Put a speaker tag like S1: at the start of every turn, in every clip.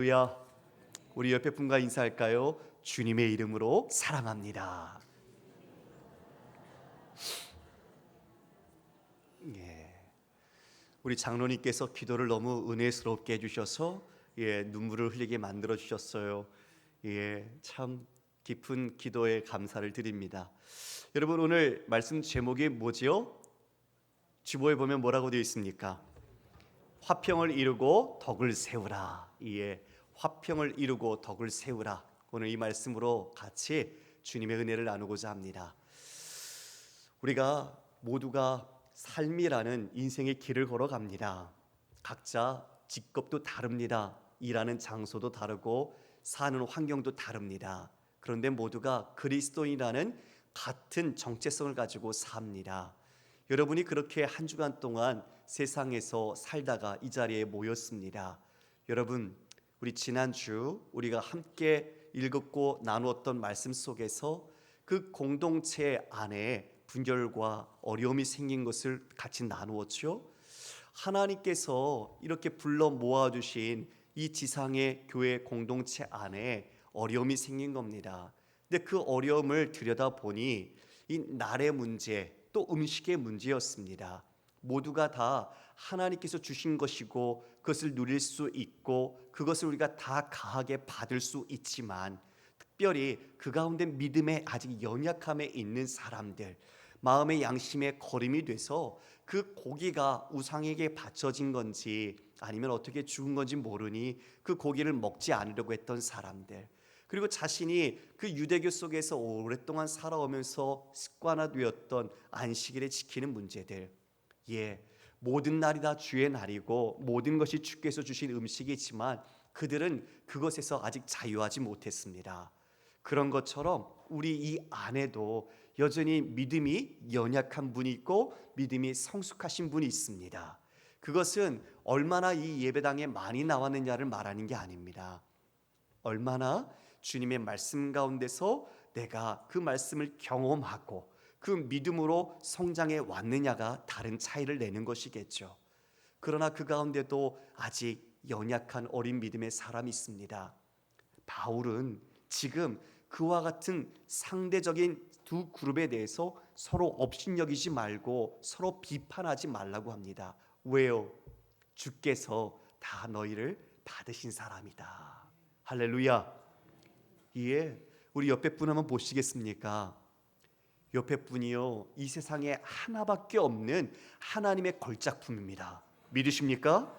S1: 할렐루야. 우리 옆에 분과 인사할까요? 주님의 이름으로 사랑합니다. 예. 우리 장로님께서 기도를 너무 은혜스럽게 해주셔서 눈물을 흘리게 만들어 주셨어요. 참 깊은 기도에 감사를 드립니다. 여러분, 오늘 말씀 제목이 뭐지요? 주보에 보면 뭐라고 되어 있습니까? 화평을 이루고 덕을 세우라. 화평을 이루고 덕을 세우라. 오늘 이 말씀으로 같이 주님의 은혜를 나누고자 합니다. 우리가 모두가 삶이라는 인생의 길을 걸어갑니다. 각자 직업도 다릅니다. 일하는 장소도 다르고 사는 환경도 다릅니다. 그런데 모두가 그리스도인이라는 같은 정체성을 가지고 삽니다. 여러분이 그렇게 한 주간 동안 세상에서 살다가 이 자리에 모였습니다. 여러분, 우리 지난주 우리가 함께 읽었고 나누었던 말씀 속에서 그 공동체 안에 분열과 어려움이 생긴 것을 같이 나누었죠. 하나님께서 이렇게 불러 모아주신 이 지상의 교회 공동체 안에 어려움이 생긴 겁니다. 근데 그 어려움을 들여다보니 이 날의 문제, 또 음식의 문제였습니다. 모두가 다 하나님께서 주신 것이고 그것을 누릴 수 있고 그것을 우리가 다 가하게 받을 수 있지만, 특별히 그 가운데 믿음에 아직 연약함에 있는 사람들, 마음의 양심에 거림이 돼서 그 고기가 우상에게 바쳐진 건지 아니면 어떻게 죽은 건지 모르니 그 고기를 먹지 않으려고 했던 사람들, 그리고 자신이 그 유대교 속에서 오랫동안 살아오면서 습관화되었던 안식일을 지키는 문제들. 모든 날이 다 주의 날이고 모든 것이 주께서 주신 음식이지만 그들은 그것에서 아직 자유하지 못했습니다. 그런 것처럼 우리 이 안에도 여전히 믿음이 연약한 분이 있고 믿음이 성숙하신 분이 있습니다. 그것은 얼마나 이 예배당에 많이 나왔느냐를 말하는 게 아닙니다. 얼마나 주님의 말씀 가운데서 내가 그 말씀을 경험하고 그 믿음으로 성장해 왔느냐가 다른 차이를 내는 것이겠죠. 그러나 그 가운데도 아직 연약한 어린 믿음의 사람이 있습니다. 바울은 지금 그와 같은 상대적인 두 그룹에 대해서 서로 업신여기지 말고 서로 비판하지 말라고 합니다. 왜요? 주께서 다 너희를 받으신 사람이다. 할렐루야. 우리 옆에 분 한번 보시겠습니까? 옆에 분이요, 이 세상에 하나밖에 없는 하나님의 걸작품입니다. 믿으십니까?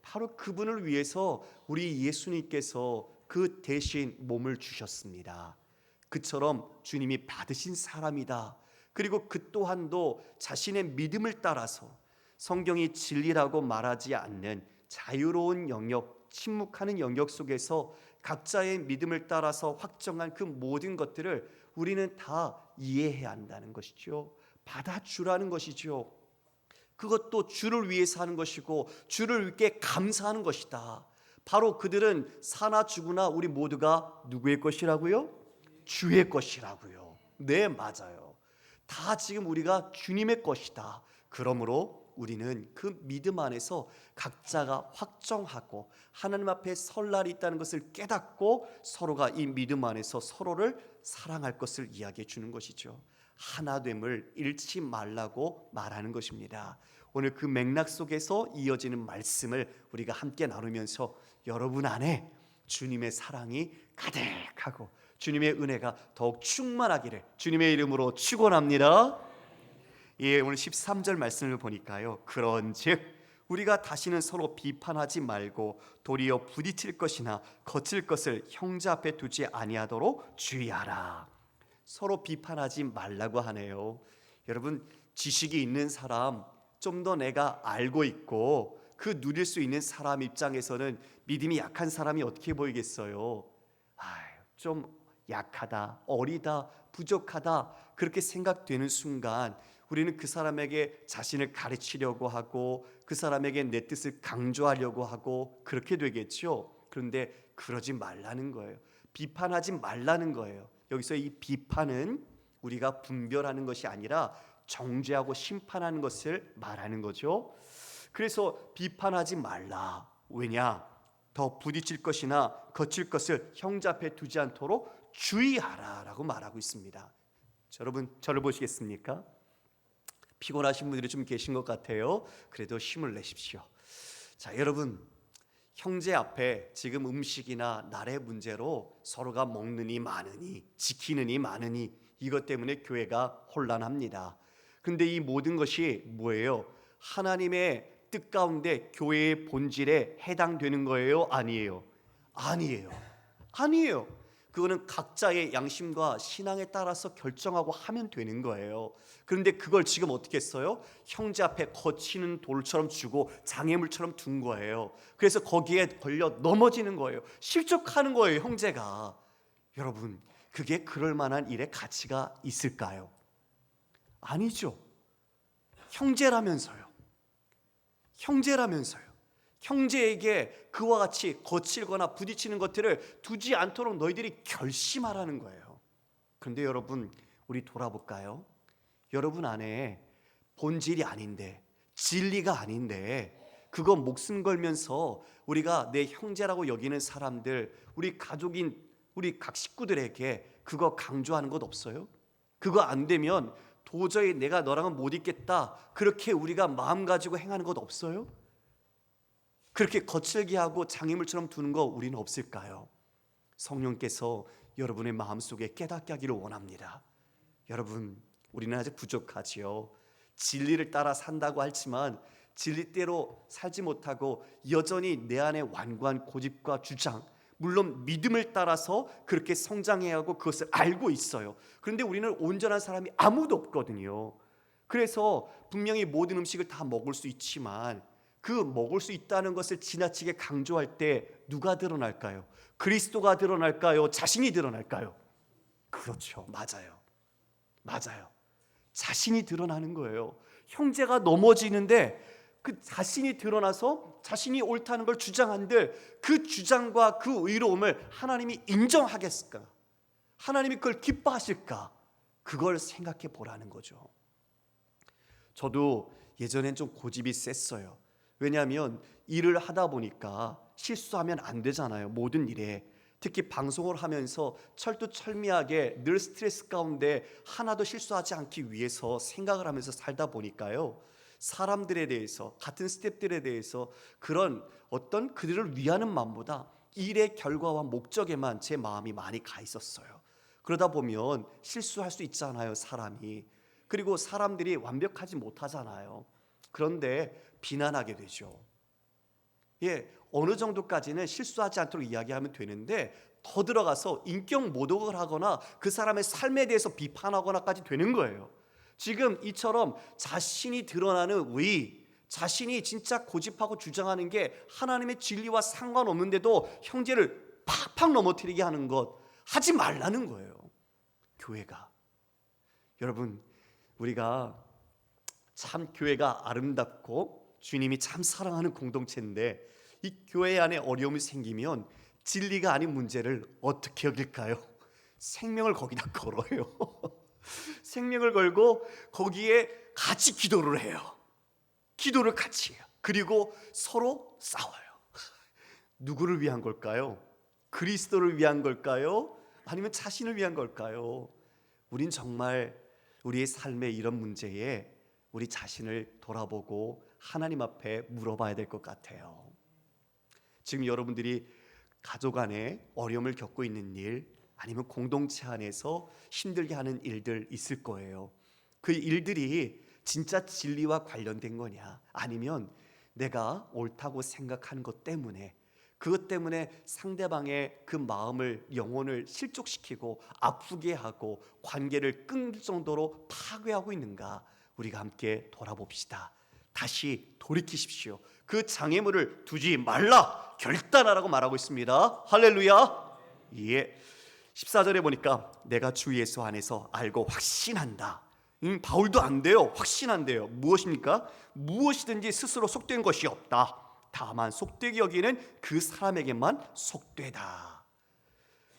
S1: 바로 그분을 위해서 우리 예수님께서 그 대신 몸을 주셨습니다. 그처럼 주님이 받으신 사람이다. 그리고 그 또한도 자신의 믿음을 따라서 성경이 진리라고 말하지 않는 자유로운 영역, 침묵하는 영역 속에서 각자의 믿음을 따라서 확정한 그 모든 것들을 우리는 다 이해해야 한다는 것이죠. 받아주라는 것이죠. 그것도 주를 위해서 하는 것이고 주를 위해 감사하는 것이다. 바로 그들은 사나 죽으나 우리 모두가 누구의 것이라고요? 주의 것이라고요. 네, 맞아요. 다 지금 우리가 주님의 것이다. 그러므로 우리는 그 믿음 안에서 각자가 확정하고 하나님 앞에 설 날이 있다는 것을 깨닫고 서로가 이 믿음 안에서 서로를 사랑할 것을 이야기해 주는 것이죠. 하나됨을 잃지 말라고 말하는 것입니다. 오늘 그 맥락 속에서 이어지는 말씀을 우리가 함께 나누면서 여러분 안에 주님의 사랑이 가득하고 주님의 은혜가 더욱 충만하기를 주님의 이름으로 축원합니다. 오늘 13절 말씀을 보니까요, 그런즉 우리가 다시는 서로 비판하지 말고 도리어 부딪힐 것이나 거칠 것을 형제 앞에 두지 아니하도록 주의하라. 서로 비판하지 말라고 하네요. 여러분, 지식이 있는 사람, 좀 더 내가 알고 있고 그 누릴 수 있는 사람 입장에서는 믿음이 약한 사람이 어떻게 보이겠어요? 좀 약하다, 어리다, 부족하다, 그렇게 생각되는 순간 우리는 그 사람에게 자신을 가르치려고 하고 그 사람에게 내 뜻을 강조하려고 하고 그렇게 되겠죠. 그런데 그러지 말라는 거예요. 비판하지 말라는 거예요. 여기서 이 비판은 우리가 분별하는 것이 아니라 정죄하고 심판하는 것을 말하는 거죠. 그래서 비판하지 말라. 왜냐? 더 부딪힐 것이나 거칠 것을 형제 앞에 두지 않도록 주의하라 라고 말하고 있습니다. 여러분, 저를 보시겠습니까? 피곤하신 분들이 좀 계신 것 같아요. 그래도 힘을 내십시오. 자, 여러분, 형제 앞에 지금 음식이나 날의 문제로 서로가 먹느니 마느니 지키느니 마느니 이것 때문에 교회가 혼란합니다. 그런데 이 모든 것이 뭐예요? 하나님의 뜻 가운데 교회의 본질에 해당되는 거예요? 아니에요? 아니에요. 그거는 각자의 양심과 신앙에 따라서 결정하고 하면 되는 거예요. 그런데 그걸 지금 어떻게 했어요? 형제 앞에 거치는 돌처럼 주고 장애물처럼 둔 거예요. 그래서 거기에 걸려 넘어지는 거예요. 실족하는 거예요, 형제가. 여러분, 그게 그럴 만한 일의 가치가 있을까요? 아니죠. 형제라면서요. 형제에게 그와 같이 거칠거나 부딪히는 것들을 두지 않도록 너희들이 결심하라는 거예요. 그런데 여러분, 우리 돌아볼까요? 여러분 안에 본질이 아닌데, 진리가 아닌데, 그거 목숨 걸면서 우리가 내 형제라고 여기는 사람들, 우리 가족인 우리 각 식구들에게 그거 강조하는 것 없어요? 그거 안 되면 도저히 내가 너랑은 못 있겠다, 그렇게 우리가 마음 가지고 행하는 것 없어요? 그렇게 거칠게 하고 장애물처럼 두는 거 우리는 없을까요? 성령께서 여러분의 마음속에 깨닫게 하기를 원합니다. 여러분, 우리는 아직 부족하지요. 진리를 따라 산다고 하지만 진리대로 살지 못하고 여전히 내 안에 완고한 고집과 주장, 물론 믿음을 따라서 그렇게 성장해야 하고 그것을 알고 있어요. 그런데 우리는 온전한 사람이 아무도 없거든요. 그래서 분명히 모든 음식을 다 먹을 수 있지만 그 먹을 수 있다는 것을 지나치게 강조할 때 누가 드러날까요? 그리스도가 드러날까요? 자신이 드러날까요? 그렇죠. 맞아요. 자신이 드러나는 거예요. 형제가 넘어지는데 그 자신이 드러나서 자신이 옳다는 걸 주장한들 그 주장과 그 의로움을 하나님이 인정하겠을까? 하나님이 그걸 기뻐하실까? 그걸 생각해 보라는 거죠. 저도 예전엔 좀 고집이 셌어요. 왜냐하면 일을 하다 보니까 실수하면 안 되잖아요. 모든 일에. 특히 방송을 하면서 철두철미하게 늘 스트레스 가운데 하나도 실수하지 않기 위해서 생각을 하면서 살다 보니까요, 사람들에 대해서, 같은 스태프들에 대해서 그런 어떤 그들을 위하는 마음보다 일의 결과와 목적에만 제 마음이 많이 가 있었어요. 그러다 보면 실수할 수 있잖아요, 사람이. 그리고 사람들이 완벽하지 못하잖아요. 그런데 비난하게 되죠. 어느 정도까지는 실수하지 않도록 이야기하면 되는데 더 들어가서 인격 모독을 하거나 그 사람의 삶에 대해서 비판하거나까지 되는 거예요. 지금 이처럼 자신이 드러나는 자신이 진짜 고집하고 주장하는 게 하나님의 진리와 상관없는데도 형제를 팍팍 넘어뜨리게 하는 것, 하지 말라는 거예요. 교회가. 여러분, 우리가 참 교회가 아름답고 주님이 참 사랑하는 공동체인데 이 교회 안에 어려움이 생기면 진리가 아닌 문제를 어떻게 여길까요? 생명을 거기다 걸어요. 생명을 걸고 거기에 같이 기도를 해요. 기도를 같이 해요. 그리고 서로 싸워요. 누구를 위한 걸까요? 그리스도를 위한 걸까요? 아니면 자신을 위한 걸까요? 우린 정말 우리의 삶의 이런 문제에 우리 자신을 돌아보고 하나님 앞에 물어봐야 될 것 같아요. 지금 여러분들이 가족 안에 어려움을 겪고 있는 일, 아니면 공동체 안에서 힘들게 하는 일들 있을 거예요. 그 일들이 진짜 진리와 관련된 거냐, 아니면 내가 옳다고 생각하는 것 때문에, 그것 때문에 상대방의 그 마음을, 영혼을 실족시키고 아프게 하고 관계를 끊을 정도로 파괴하고 있는가, 우리가 함께 돌아봅시다. 다시 돌이키십시오. 그 장애물을 두지 말라, 결단하라고 말하고 있습니다. 할렐루야. 예. 14절에 보니까 내가 주 예수 안에서 알고 확신한다. 바울도 안 돼요. 확신한대요. 무엇입니까? 무엇이든지 스스로 속된 것이 없다. 다만 속되게 여기는 그 사람에게만 속되다.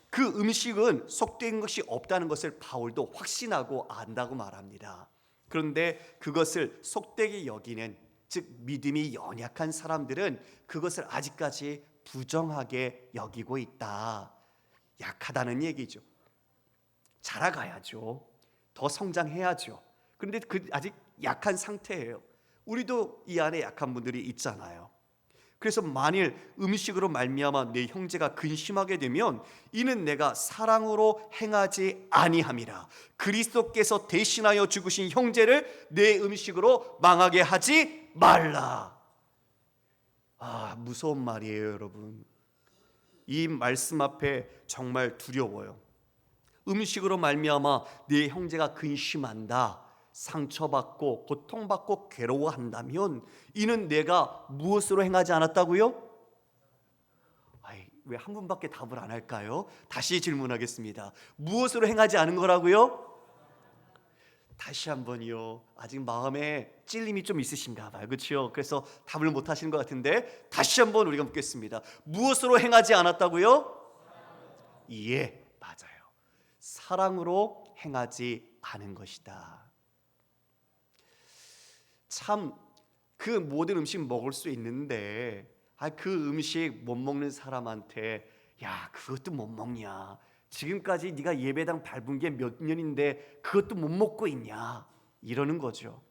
S1: 그 음식은 속된 것이 없다는 것을 바울도 확신하고 안다고 말합니다. 그런데 그것을 속되게 여기는, 즉 믿음이 연약한 사람들은 그것을 아직까지 부정하게 여기고 있다. 약하다는 얘기죠. 자라가야죠. 더 성장해야죠. 그런데 아직 약한 상태예요. 우리도 이 안에 약한 분들이 있잖아요. 그래서 만일 음식으로 말미암아 내 형제가 근심하게 되면 이는 내가 사랑으로 행하지 아니함이라. 그리스도께서 대신하여 죽으신 형제를 내 음식으로 망하게 하지 말라. 무서운 말이에요, 여러분. 이 말씀 앞에 정말 두려워요. 음식으로 말미암아 내 형제가 근심한다, 상처받고 고통받고 괴로워한다면 이는 내가 무엇으로 행하지 않았다고요? 왜 한 분밖에 답을 안 할까요? 다시 질문하겠습니다. 무엇으로 행하지 않은 거라고요? 다시 한번요. 아직 마음에 찔림이 좀 있으신가 봐요. 그렇죠? 그래서 답을 못 하시는 것 같은데 다시 한번 우리가 묻겠습니다. 무엇으로 행하지 않았다고요? 예, 맞아요. 사랑으로 행하지 않은 것이다. 참 그 모든 음식 먹을 수 있는데 그 음식 못 먹는 사람한테 야, 그것도 못 먹냐? 지금까지 네가 예배당 밟은 게 몇 년인데 그것도 못 먹고 있냐? 이러는 거죠.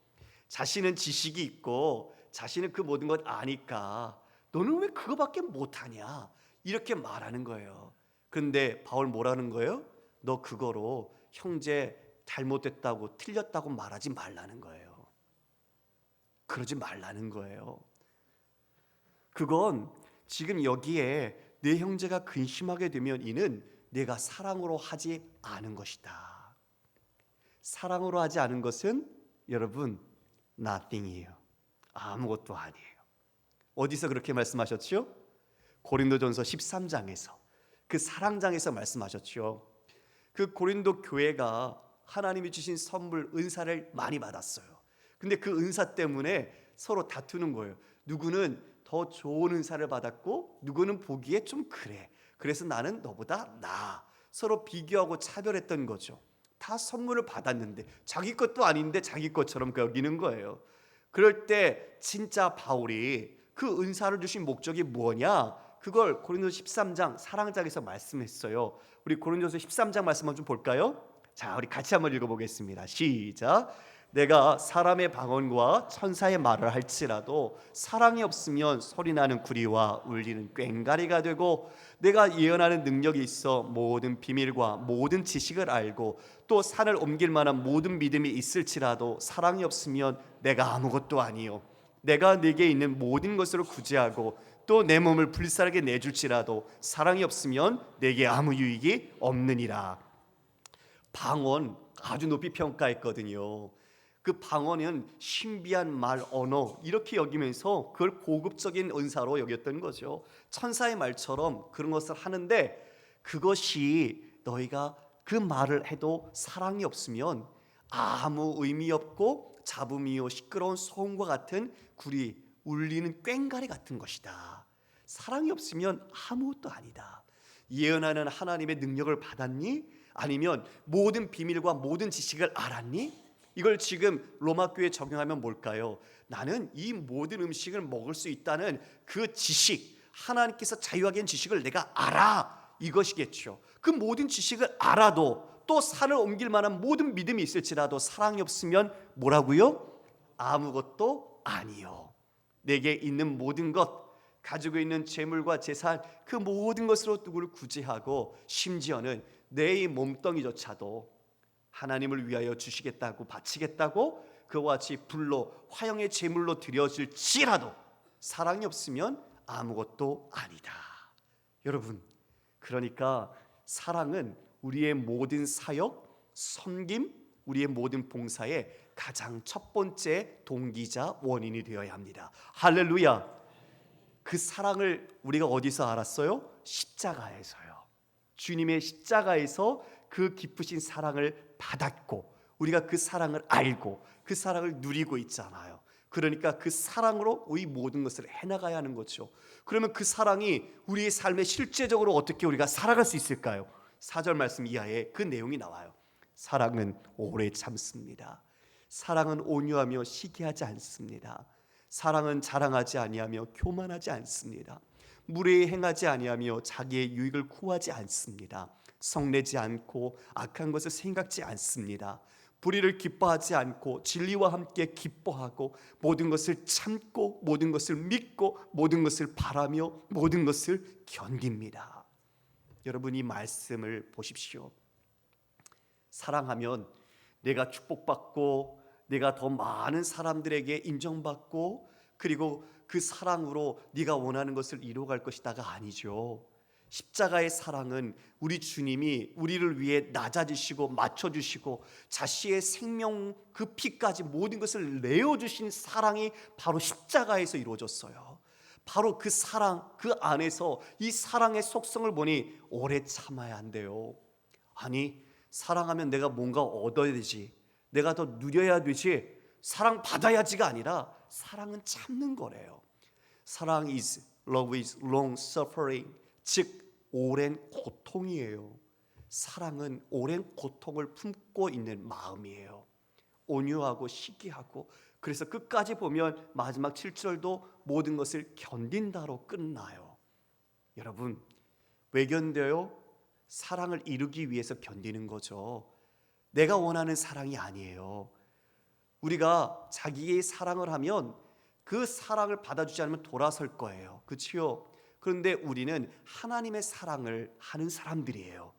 S1: 자신은 지식이 있고 자신은 그 모든 것 아니까 너는 왜 그거밖에 못하냐? 이렇게 말하는 거예요. 그런데 바울 뭐라는 거예요? 너 그거로 형제 잘못됐다고 틀렸다고 말하지 말라는 거예요. 그러지 말라는 거예요. 그건 지금 여기에 내 형제가 근심하게 되면 이는 내가 사랑으로 하지 않은 것이다. 사랑으로 하지 않은 것은 여러분 nothing이에요. 아무것도 아니에요. 어디서 그렇게 말씀하셨죠? 고린도전서 13장에서 그 사랑장에서 말씀하셨죠. 그 고린도 교회가 하나님이 주신 선물 은사를 많이 받았어요. 근데 그 은사 때문에 서로 다투는 거예요. 누구는 더 좋은 은사를 받았고 누구는 보기에 좀 그래. 그래서 나는 너보다 나아. 서로 비교하고 차별했던 거죠. 다 선물을 받았는데 자기 것도 아닌데 자기 것처럼 여기는 거예요. 그럴 때 진짜 바울이 그 은사를 주신 목적이 뭐냐? 그걸 고린도서 13장 사랑장에서 말씀했어요. 우리 고린도서 13장 말씀 한번 좀 볼까요? 자, 우리 같이 한번 읽어보겠습니다. 시작. 내가 사람의 방언과 천사의 말을 할지라도 사랑이 없으면 소리나는 구리와 울리는 꽹과리가 되고 내가 예언하는 능력이 있어 모든 비밀과 모든 지식을 알고 또 산을 옮길 만한 모든 믿음이 있을지라도 사랑이 없으면 내가 아무것도 아니요 내가 네게 있는 모든 것으로 구제하고 또 내 몸을 불살게 내줄지라도 사랑이 없으면 내게 아무 유익이 없느니라. 방언 아주 높이 평가했거든요. 그 방언은 신비한 말, 언어 이렇게 여기면서 그걸 고급적인 은사로 여겼던 거죠. 천사의 말처럼 그런 것을 하는데 그것이 너희가 그 말을 해도 사랑이 없으면 아무 의미 없고 잡음이요 시끄러운 소음과 같은 구리 울리는 꽹과리 같은 것이다. 사랑이 없으면 아무것도 아니다. 예언하는 하나님의 능력을 받았니? 아니면 모든 비밀과 모든 지식을 알았니? 이걸 지금 로마 교회에 적용하면 뭘까요? 나는 이 모든 음식을 먹을 수 있다는 그 지식, 하나님께서 자유하게 한 지식을 내가 알아, 이것이겠죠. 그 모든 지식을 알아도 또 산을 옮길 만한 모든 믿음이 있을지라도 사랑이 없으면 뭐라고요? 아무것도 아니요. 내게 있는 모든 것, 가지고 있는 재물과 재산, 그 모든 것으로 누구를 구제하고 심지어는 내 몸뚱이조차도 하나님을 위하여 주시겠다고 바치겠다고 그와 같이 불로 화형의 제물로 드려질지라도 사랑이 없으면 아무것도 아니다. 여러분, 그러니까 사랑은 우리의 모든 사역, 섬김, 우리의 모든 봉사의 가장 첫 번째 동기자 원인이 되어야 합니다. 할렐루야. 그 사랑을 우리가 어디서 알았어요? 십자가에서요. 주님의 십자가에서 그 깊으신 사랑을 받았고 우리가 그 사랑을 알고 그 사랑을 누리고 있잖아요. 그러니까 그 사랑으로 우리 모든 것을 해나가야 하는 거죠. 그러면 그 사랑이 우리의 삶에 실제적으로 어떻게 우리가 살아갈 수 있을까요? 4절 말씀 이하에 그 내용이 나와요. 사랑은 오래 참습니다. 사랑은 온유하며 시기하지 않습니다. 사랑은 자랑하지 아니하며 교만하지 않습니다. 무례히 행하지 아니하며 자기의 유익을 구하지 않습니다. 성내지 않고 악한 것을 생각지 않습니다. 불의를 기뻐하지 않고 진리와 함께 기뻐하고 모든 것을 참고 모든 것을 믿고 모든 것을 바라며 모든 것을 견딥니다. 여러분, 이 말씀을 보십시오. 사랑하면 내가 축복받고 내가 더 많은 사람들에게 인정받고 그리고 그 사랑으로 네가 원하는 것을 이루어갈 것이다가 아니죠. 십자가의 사랑은 우리 주님이 우리를 위해 낮아지시고 맞춰주시고 자신의 생명 그 피까지 모든 것을 내어주신 사랑이 바로 십자가에서 이루어졌어요. 바로 그 사랑, 그 안에서 이 사랑의 속성을 보니 오래 참아야 한대요. 아니, 사랑하면 내가 뭔가 얻어야 되지, 내가 더 누려야 되지, 사랑 받아야지가 아니라 사랑은 참는 거래요. 사랑 is, love is long suffering, 즉 오랜 고통이에요. 사랑은 오랜 고통을 품고 있는 마음이에요. 온유하고 시기하고, 그래서 끝까지 보면 마지막 7절도 모든 것을 견딘다로 끝나요. 여러분, 왜 견뎌요? 사랑을 이루기 위해서 견디는 거죠. 내가 원하는 사랑이 아니에요. 우리가 자기의 사랑을 하면 그 사랑을 받아주지 않으면 돌아설 거예요. 그렇죠? 그런데 우리는 하나님의 사랑을 하는 사람들이에요.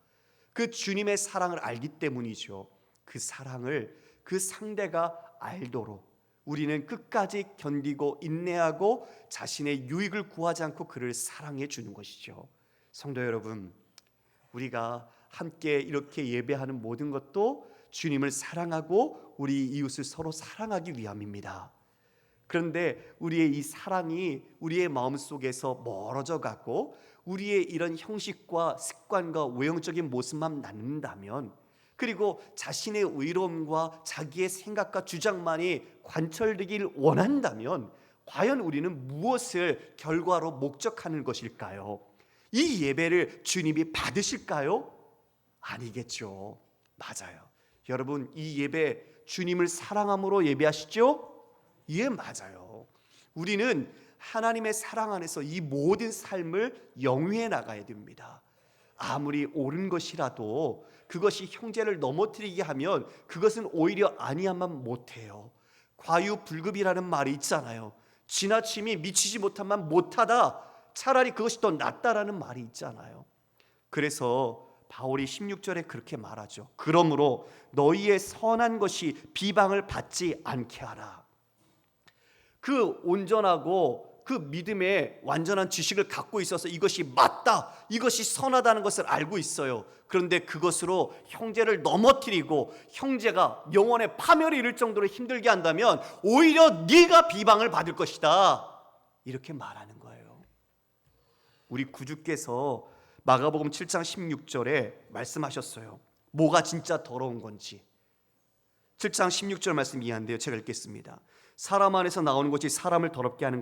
S1: 그 주님의 사랑을 알기 때문이죠. 그 사랑을 그 상대가 알도록 우리는 끝까지 견디고 인내하고 자신의 유익을 구하지 않고 그를 사랑해 주는 것이죠. 성도 여러분, 우리가 함께 이렇게 예배하는 모든 것도 주님을 사랑하고 우리 이웃을 서로 사랑하기 위함입니다. 그런데 우리의 이 사랑이 우리의 마음속에서 멀어져 가고 우리의 이런 형식과 습관과 외형적인 모습만 남는다면, 그리고 자신의 의로움과 자기의 생각과 주장만이 관철되길 원한다면 과연 우리는 무엇을 결과로 목적하는 것일까요? 이 예배를 주님이 받으실까요? 아니겠죠. 맞아요. 여러분, 이 예배 주님을 사랑함으로 예배하시죠? 예, 맞아요. 우리는 하나님의 사랑 안에서 이 모든 삶을 영위해 나가야 됩니다. 아무리 옳은 것이라도 그것이 형제를 넘어뜨리게 하면 그것은 오히려 아니야만 못해요. 과유불급이라는 말이 있잖아요. 지나침이 미치지 못하면 못하다, 차라리 그것이 더 낫다라는 말이 있잖아요. 그래서 바울이 16절에 그렇게 말하죠. 그러므로 너희의 선한 것이 비방을 받지 않게 하라. 그 온전하고 그 믿음의 완전한 지식을 갖고 있어서 이것이 맞다, 이것이 선하다는 것을 알고 있어요. 그런데 그것으로 형제를 넘어뜨리고 형제가 영혼의 파멸에 이를 정도로 힘들게 한다면 오히려 네가 비방을 받을 것이다, 이렇게 말하는 거예요. 우리 구주께서 마가복음 7장 16절에 말씀하셨어요. 뭐가 진짜 더러운 건지. 7장 16절 말씀 이해한데요. 제가 읽겠습니다. 사람 안에서 나오는 것이 사람을 더럽게 하는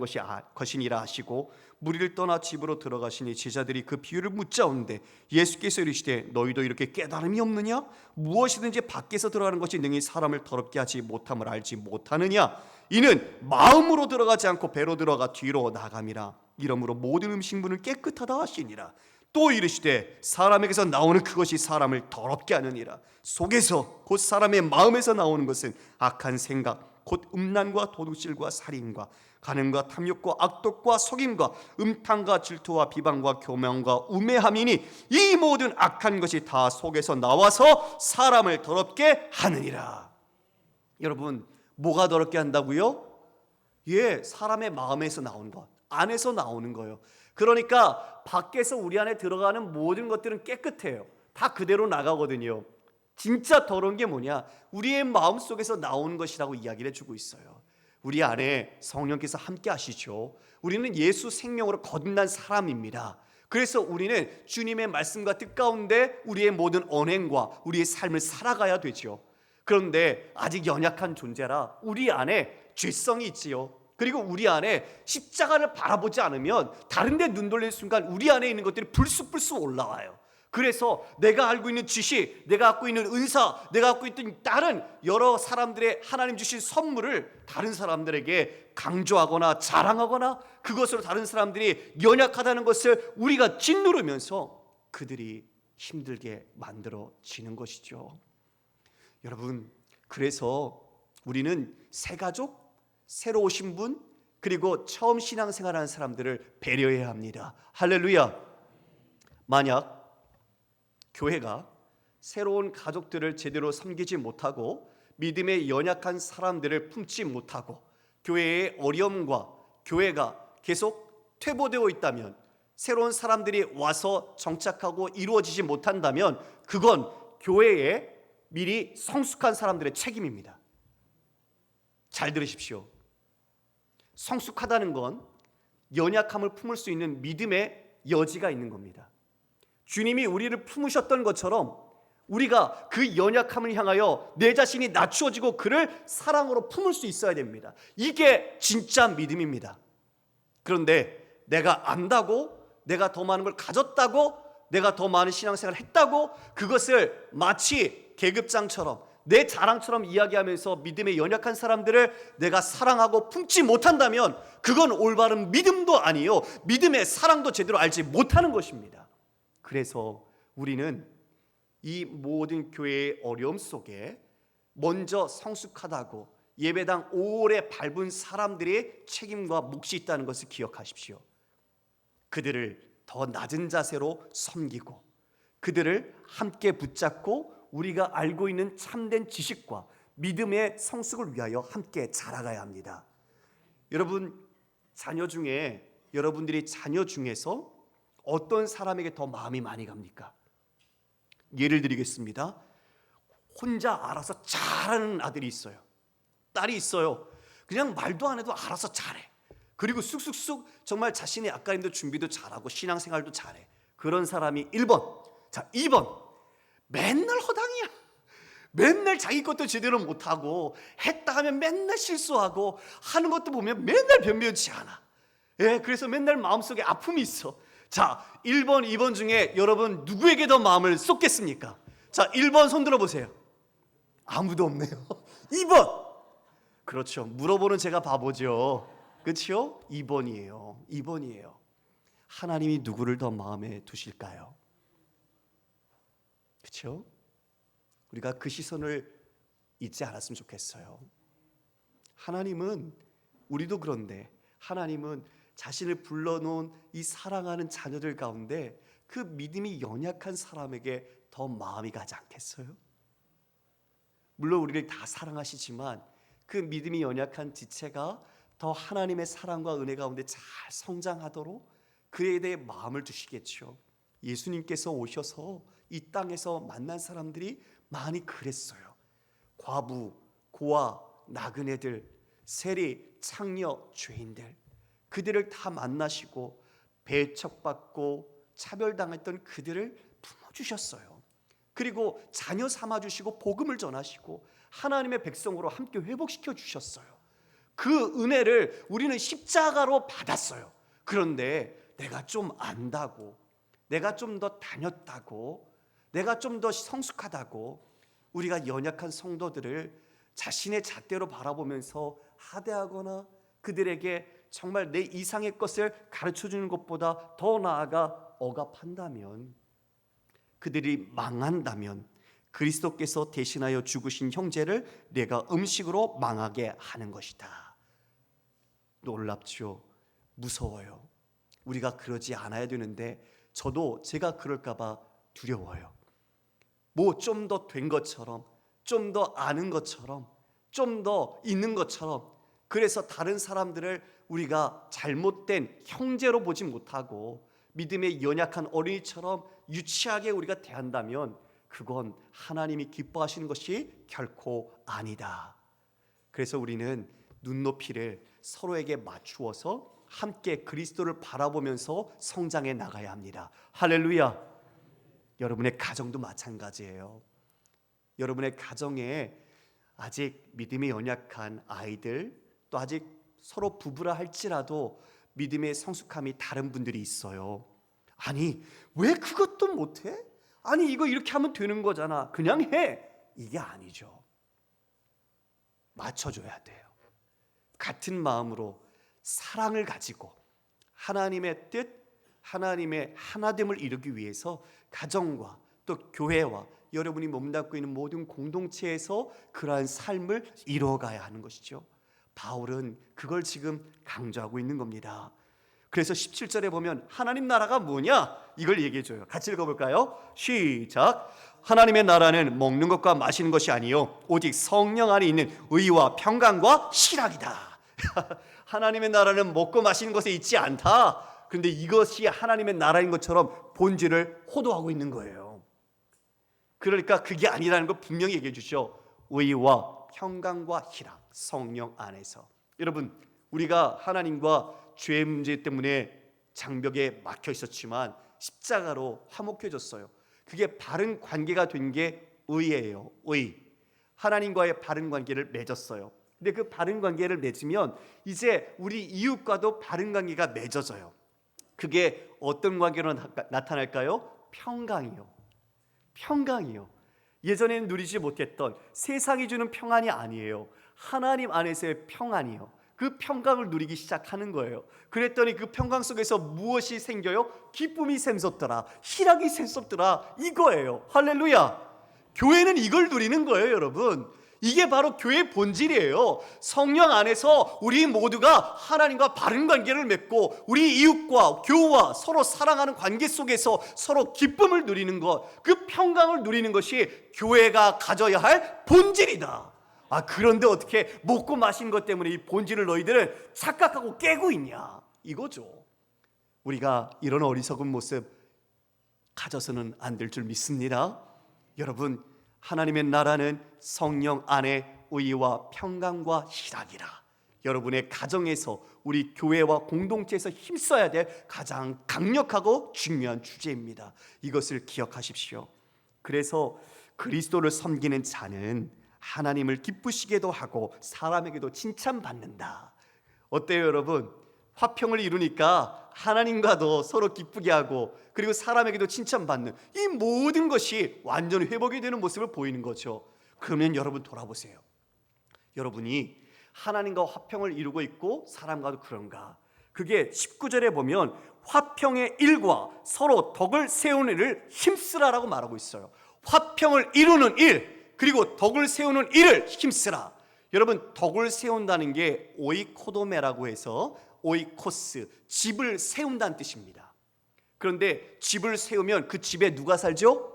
S1: 것이니라 하시고 무리를 떠나 집으로 들어가시니 제자들이 그 비유를 묻자온데 예수께서 이르시되 너희도 이렇게 깨달음이 없느냐? 무엇이든지 밖에서 들어가는 것이 능히 사람을 더럽게 하지 못함을 알지 못하느냐? 이는 마음으로 들어가지 않고 배로 들어가 뒤로 나감이라. 이러므로 모든 음식물은 깨끗하다 하시니라. 또 이르시되 사람에게서 나오는 그것이 사람을 더럽게 하느니라. 속에서 곧 사람의 마음에서 나오는 것은 악한 생각 곧 음란과 도둑질과 살인과 간음과 탐욕과 악독과 속임과 음탕과 질투와 비방과 교명과 우매함이니 이 모든 악한 것이 다 속에서 나와서 사람을 더럽게 하느니라. 여러분, 뭐가 더럽게 한다고요? 예, 사람의 마음에서 나오는 것, 안에서 나오는 거예요. 그러니까 밖에서 우리 안에 들어가는 모든 것들은 깨끗해요. 다 그대로 나가거든요. 진짜 더러운 게 뭐냐? 우리의 마음속에서 나오는 것이라고 이야기를 해주고 있어요. 우리 안에 성령께서 함께 하시죠. 우리는 예수 생명으로 거듭난 사람입니다. 그래서 우리는 주님의 말씀과 뜻 가운데 우리의 모든 언행과 우리의 삶을 살아가야 되죠. 그런데 아직 연약한 존재라 우리 안에 죄성이 있지요. 그리고 우리 안에 십자가를 바라보지 않으면 다른 데 눈 돌릴 순간 우리 안에 있는 것들이 불쑥불쑥 올라와요. 그래서 내가 알고 있는 지식, 내가 갖고 있는 은사, 내가 갖고 있던 다른 여러 사람들의 하나님 주신 선물을 다른 사람들에게 강조하거나 자랑하거나 그것으로 다른 사람들이 연약하다는 것을 우리가 짓누르면서 그들이 힘들게 만들어지는 것이죠. 여러분, 그래서 우리는 새 가족, 새로 오신 분, 그리고 처음 신앙생활하는 사람들을 배려해야 합니다. 할렐루야. 만약 교회가 새로운 가족들을 제대로 섬기지 못하고 믿음에 연약한 사람들을 품지 못하고 교회의 어려움과 교회가 계속 퇴보되어 있다면, 새로운 사람들이 와서 정착하고 이루어지지 못한다면 그건 교회에 미리 성숙한 사람들의 책임입니다. 잘 들으십시오. 성숙하다는 건 연약함을 품을 수 있는 믿음의 여지가 있는 겁니다. 주님이 우리를 품으셨던 것처럼 우리가 그 연약함을 향하여 내 자신이 낮추어지고 그를 사랑으로 품을 수 있어야 됩니다. 이게 진짜 믿음입니다. 그런데 내가 안다고, 내가 더 많은 걸 가졌다고, 내가 더 많은 신앙생활을 했다고 그것을 마치 계급장처럼 내 자랑처럼 이야기하면서 믿음에 연약한 사람들을 내가 사랑하고 품지 못한다면 그건 올바른 믿음도 아니요, 믿음의 사랑도 제대로 알지 못하는 것입니다. 그래서 우리는 이 모든 교회의 어려움 속에 먼저 성숙하다고 예배당 오래 밟은 사람들의 책임과 몫이 있다는 것을 기억하십시오. 그들을 더 낮은 자세로 섬기고 그들을 함께 붙잡고 우리가 알고 있는 참된 지식과 믿음의 성숙을 위하여 함께 자라가야 합니다. 여러분, 여러분들이 자녀 중에서 어떤 사람에게 더 마음이 많이 갑니까? 예를 드리겠습니다. 혼자 알아서 잘하는 아들이 있어요. 딸이 있어요. 그냥 말도 안 해도 알아서 잘해. 그리고 쑥쑥쑥 정말 자신의 아까림도 준비도 잘하고 신앙생활도 잘해. 그런 사람이 1번. 자, 2번. 맨날 허당이야. 맨날 자기 것도 제대로 못하고 했다 하면 맨날 실수하고 하는 것도 보면 맨날 변변치 않아. 그래서 맨날 마음속에 아픔이 있어. 자, 1번, 2번 중에 여러분 누구에게 더 마음을 쏟겠습니까? 자, 1번 손 들어보세요. 아무도 없네요. 2번. 그렇죠. 물어보는 제가 바보죠. 그렇죠? 2번이에요. 하나님이 누구를 더 마음에 두실까요? 그렇죠? 우리가 그 시선을 잊지 않았으면 좋겠어요. 하나님은, 우리도 그런데 하나님은 자신을 불러놓은 이 사랑하는 자녀들 가운데 그 믿음이 연약한 사람에게 더 마음이 가지 않겠어요? 물론 우리를 다 사랑하시지만 그 믿음이 연약한 지체가 더 하나님의 사랑과 은혜 가운데 잘 성장하도록 그에 대해 마음을 두시겠죠. 예수님께서 오셔서 이 땅에서 만난 사람들이 많이 그랬어요. 과부, 고아, 나그네들, 세리, 창녀, 죄인들, 그들을 다 만나시고 배척받고 차별당했던 그들을 품어주셨어요. 그리고 자녀 삼아주시고 복음을 전하시고 하나님의 백성으로 함께 회복시켜 주셨어요. 그 은혜를 우리는 십자가로 받았어요. 그런데 내가 좀 안다고, 내가 좀 더 다녔다고, 내가 좀 더 성숙하다고 우리가 연약한 성도들을 자신의 잣대로 바라보면서 하대하거나 그들에게 정말 내 이상의 것을 가르쳐주는 것보다 더 나아가 억압한다면, 그들이 망한다면 그리스도께서 대신하여 죽으신 형제를 내가 음식으로 망하게 하는 것이다. 놀랍죠? 무서워요. 우리가 그러지 않아야 되는데 제가 그럴까 봐 두려워요. 뭐 좀 더 된 것처럼, 좀 더 아는 것처럼, 좀 더 있는 것처럼, 그래서 다른 사람들을 우리가 잘못된 형제로 보지 못하고 믿음의 연약한 어린이처럼 유치하게 우리가 대한다면 그건 하나님이 기뻐하시는 것이 결코 아니다. 그래서 우리는 눈높이를 서로에게 맞추어서 함께 그리스도를 바라보면서 성장해 나가야 합니다. 할렐루야. 여러분의 가정도 마찬가지예요. 여러분의 가정에 아직 믿음이 연약한 아이들, 또 아직 서로 부부라 할지라도 믿음의 성숙함이 다른 분들이 있어요. 아니, 왜 그것도 못해? 아니 이거 이렇게 하면 되는 거잖아, 그냥 해, 이게 아니죠. 맞춰줘야 돼요. 같은 마음으로 사랑을 가지고 하나님의 뜻, 하나님의 하나됨을 이루기 위해서 가정과 또 교회와 여러분이 몸담고 있는 모든 공동체에서 그러한 삶을 이루어가야 하는 것이죠. 바울은 그걸 지금 강조하고 있는 겁니다. 그래서 17절에 보면 하나님 나라가 뭐냐 이걸 얘기해줘요. 같이 읽어볼까요? 시작. 하나님의 나라는 먹는 것과 마시는 것이 아니요 오직 성령 안에 있는 의와 평강과 희락이다. 하나님의 나라는 먹고 마시는 것에 있지 않다. 그런데 이것이 하나님의 나라인 것처럼 본질을 호도하고 있는 거예요. 그러니까 그게 아니라는 걸 분명히 얘기해 주시오. 의와 평강과 희락, 성령 안에서. 여러분, 우리가 하나님과 죄의 문제 때문에 장벽에 막혀 있었지만 십자가로 화목해졌어요. 그게 바른 관계가 된 게 의예요. 의. 하나님과의 바른 관계를 맺었어요. 근데 그 바른 관계를 맺으면 이제 우리 이웃과도 바른 관계가 맺어져요. 그게 어떤 관계로 나타날까요? 평강이요. 평강이요. 예전에는 누리지 못했던 세상이 주는 평안이 아니에요. 하나님 안에서의 평안이요. 그 평강을 누리기 시작하는 거예요. 그랬더니 그 평강 속에서 무엇이 생겨요? 기쁨이 샘솟더라, 희락이 샘솟더라, 이거예요. 할렐루야. 교회는 이걸 누리는 거예요, 여러분. 이게 바로 교회의 본질이에요. 성령 안에서 우리 모두가 하나님과 바른 관계를 맺고 우리 이웃과 교우와 서로 사랑하는 관계 속에서 서로 기쁨을 누리는 것, 그 평강을 누리는 것이 교회가 가져야 할 본질이다. 그런데 어떻게 먹고 마신 것 때문에 이 본질을 너희들은 착각하고 깨고 있냐, 이거죠. 우리가 이런 어리석은 모습 가져서는 안 될 줄 믿습니다. 여러분, 하나님의 나라는 성령 안에 의와 평강과 희락이라. 여러분의 가정에서, 우리 교회와 공동체에서 힘써야 될 가장 강력하고 중요한 주제입니다. 이것을 기억하십시오. 그래서 그리스도를 섬기는 자는 하나님을 기쁘시게도 하고 사람에게도 칭찬받는다. 어때요, 여러분? 화평을 이루니까 하나님과도 서로 기쁘게 하고 그리고 사람에게도 칭찬받는 이 모든 것이 완전히 회복이 되는 모습을 보이는 거죠. 그러면 여러분 돌아보세요. 여러분이 하나님과 화평을 이루고 있고 사람과도 그런가? 그게 19절에 보면 화평의 일과 서로 덕을 세우는 일을 힘쓰라라고 말하고 있어요. 화평을 이루는 일, 그리고 덕을 세우는 일을 힘쓰라. 여러분, 덕을 세운다는 게 오이코도메라고 해서 오이코스, 집을 세운다는 뜻입니다. 그런데 집을 세우면 그 집에 누가 살죠?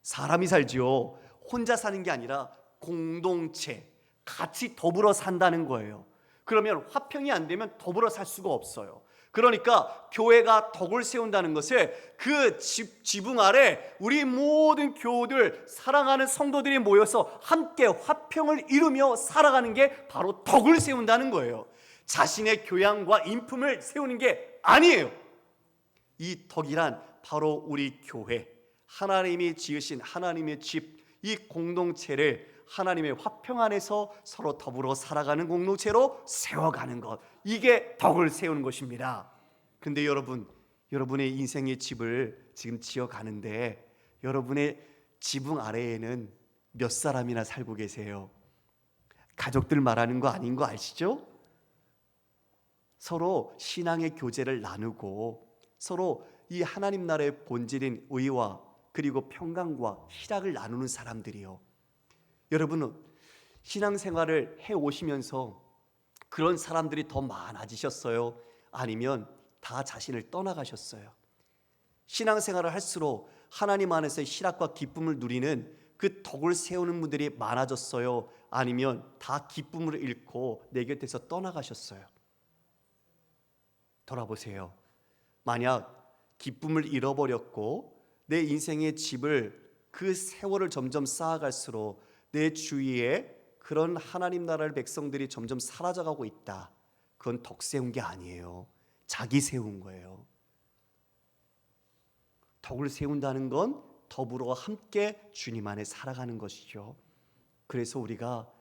S1: 사람이 살죠. 혼자 사는 게 아니라 공동체, 같이 더불어 산다는 거예요. 그러면 화평이 안 되면 더불어 살 수가 없어요. 그러니까 교회가 덕을 세운다는 것을 그 지붕 아래 우리 모든 교우들, 사랑하는 성도들이 모여서 함께 화평을 이루며 살아가는 게 바로 덕을 세운다는 거예요. 자신의 교양과 인품을 세우는 게 아니에요. 이 덕이란 바로 우리 교회, 하나님이 지으신 하나님의 집, 이 공동체를 하나님의 화평 안에서 서로 더불어 살아가는 공동체로 세워가는 것, 이게 덕을 세우는 것입니다. 그런데 여러분, 여러분의 인생의 집을 지금 지어가는데 여러분의 지붕 아래에는 몇 사람이나 살고 계세요? 가족들 말하는 거 아닌 거 아시죠? 서로 신앙의 교제를 나누고 서로 이 하나님 나라의 본질인 의와 그리고 평강과 희락을 나누는 사람들이요. 여러분은 신앙생활을 해오시면서 그런 사람들이 더 많아지셨어요? 아니면 다 자신을 떠나가셨어요? 신앙생활을 할수록 하나님 안에서의 희락과 기쁨을 누리는 그 덕을 세우는 분들이 많아졌어요? 아니면 다 기쁨을 잃고 내 곁에서 떠나가셨어요? 돌아보세요. 만약 기쁨을 잃어버렸고 내 인생의 집을 그 세월을 점점 쌓아갈수록 내 주위에 그런 하나님 나라의 백성들이 점점 사라져가고 있다. 그건 덕 세운 게 아니에요. 자기 세운 거예요. 덕을 세운다는 건 더불어 함께 주님 안에 살아가는 것이죠. 그래서 우리가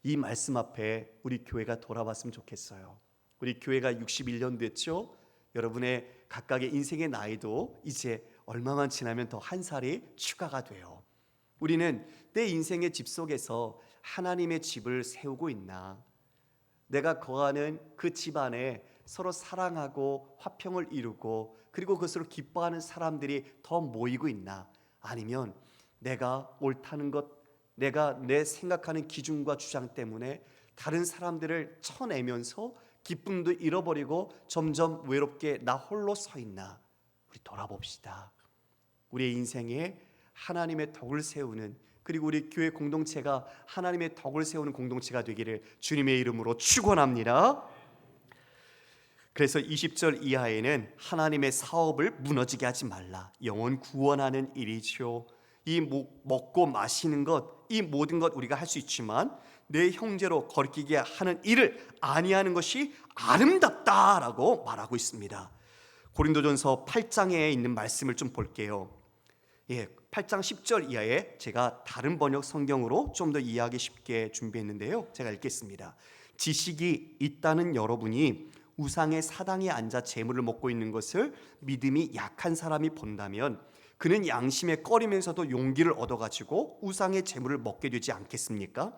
S1: 이 말씀 앞에 우리 교회가 돌아봤으면 좋겠어요. 우리 교회가 61년 됐죠. 여러분의 각각의 인생의 나이도 이제 얼마만 지나면 더 한 살이 추가가 돼요. 우리는 내 인생의 집 속에서 하나님의 집을 세우고 있나? 내가 거하는 그 집 안에 서로 사랑하고 화평을 이루고 그리고 그것으로 기뻐하는 사람들이 더 모이고 있나? 아니면 내가 옳다는 것, 내가 내 생각하는 기준과 주장 때문에 다른 사람들을 쳐내면서 기쁨도 잃어버리고 점점 외롭게 나 홀로 서 있나? 우리 돌아봅시다. 우리의 인생에 하나님의 덕을 세우는, 그리고 우리 교회 공동체가 하나님의 덕을 세우는 공동체가 되기를 주님의 이름으로 축원합니다. 그래서 20절 이하에는 하나님의 사업을 무너지게 하지 말라. 영혼 구원하는 일이죠. 이 먹고 마시는 것, 이 모든 것 우리가 할 수 있지만 내 형제로 거리끼게 하는 일을 아니하는 것이 아름답다라고 말하고 있습니다. 고린도전서 8장에 있는 말씀을 좀 볼게요. 8장 10절 이하에 제가 다른 번역 성경으로 좀 더 이해하기 쉽게 준비했는데요. 제가 읽겠습니다. 지식이 있다는 여러분이 우상의 사당에 앉아 재물을 먹고 있는 것을 믿음이 약한 사람이 본다면 그는 양심에 꺼리면서도 용기를 얻어가지고 우상의 재물을 먹게 되지 않겠습니까?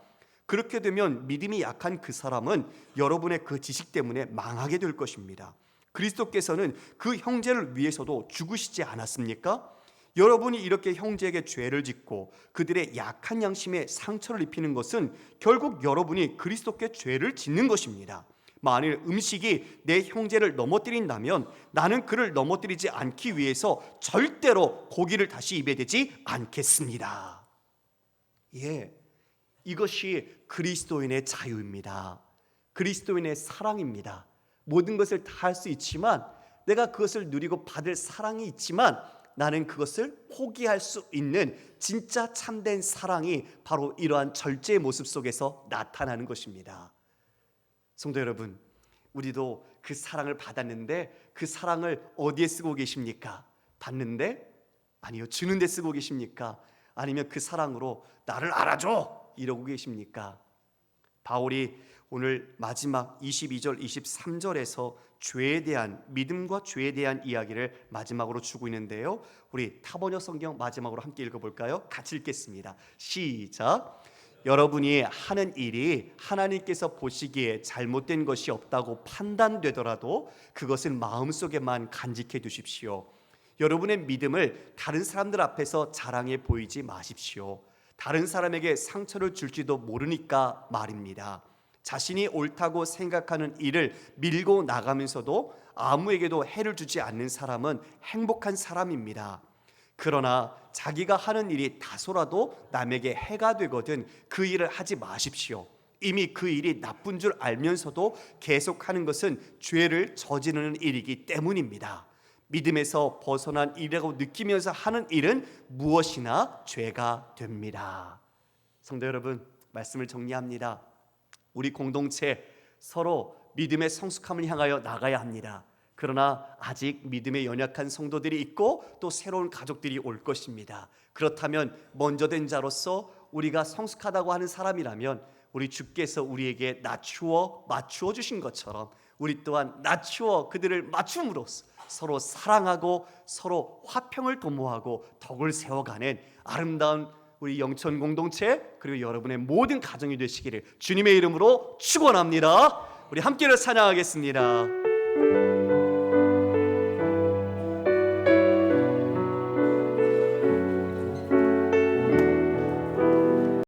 S1: 그렇게 되면 믿음이 약한 그 사람은 여러분의 그 지식 때문에 망하게 될 것입니다. 그리스도께서는 그 형제를 위해서도 죽으시지 않았습니까? 여러분이 이렇게 형제에게 죄를 짓고 그들의 약한 양심에 상처를 입히는 것은 결국 여러분이 그리스도께 죄를 짓는 것입니다. 만일 음식이 내 형제를 넘어뜨린다면 나는 그를 넘어뜨리지 않기 위해서 절대로 고기를 다시 입에 대지 않겠습니다. 이것이 그리스도인의 자유입니다. 그리스도인의 사랑입니다. 모든 것을 다 할 수 있지만, 내가 그것을 누리고 받을 사랑이 있지만 나는 그것을 포기할 수 있는 진짜 참된 사랑이 바로 이러한 절제의 모습 속에서 나타나는 것입니다. 성도 여러분, 우리도 그 사랑을 받았는데 그 사랑을 어디에 쓰고 계십니까? 받는데? 아니요, 주는 데 쓰고 계십니까? 아니면 그 사랑으로 나를 알아줘 이러고 계십니까? 바울이 오늘 마지막 22절 23절에서 죄에 대한, 믿음과 죄에 대한 이야기를 마지막으로 주고 있는데요. 우리 타번역 성경 마지막으로 함께 읽어볼까요? 같이 읽겠습니다. 시작. 여러분이 하는 일이 하나님께서 보시기에 잘못된 것이 없다고 판단되더라도 그것은 마음속에만 간직해 두십시오. 여러분의 믿음을 다른 사람들 앞에서 자랑해 보이지 마십시오. 다른 사람에게 상처를 줄지도 모르니까 말입니다. 자신이 옳다고 생각하는 일을 밀고 나가면서도 아무에게도 해를 주지 않는 사람은 행복한 사람입니다. 그러나 자기가 하는 일이 다소라도 남에게 해가 되거든 그 일을 하지 마십시오. 이미 그 일이 나쁜 줄 알면서도 계속하는 것은 죄를 저지르는 일이기 때문입니다. 믿음에서 벗어난 일이라고 느끼면서 하는 일은 무엇이나 죄가 됩니다. 성도 여러분, 말씀을 정리합니다. 우리 공동체 서로 믿음의 성숙함을 향하여 나가야 합니다. 그러나 아직 믿음에 연약한 성도들이 있고 또 새로운 가족들이 올 것입니다. 그렇다면 먼저 된 자로서 우리가 성숙하다고 하는 사람이라면 우리 주께서 우리에게 낮추어 맞추어 주신 것처럼 우리 또한 낮추어 그들을 맞춤으로써 서로 사랑하고 서로 화평을 도모하고 덕을 세워가는 아름다운 우리 영천 공동체, 그리고 여러분의 모든 가정이 되시기를 주님의 이름으로 축원합니다. 우리 함께로 찬양하겠습니다.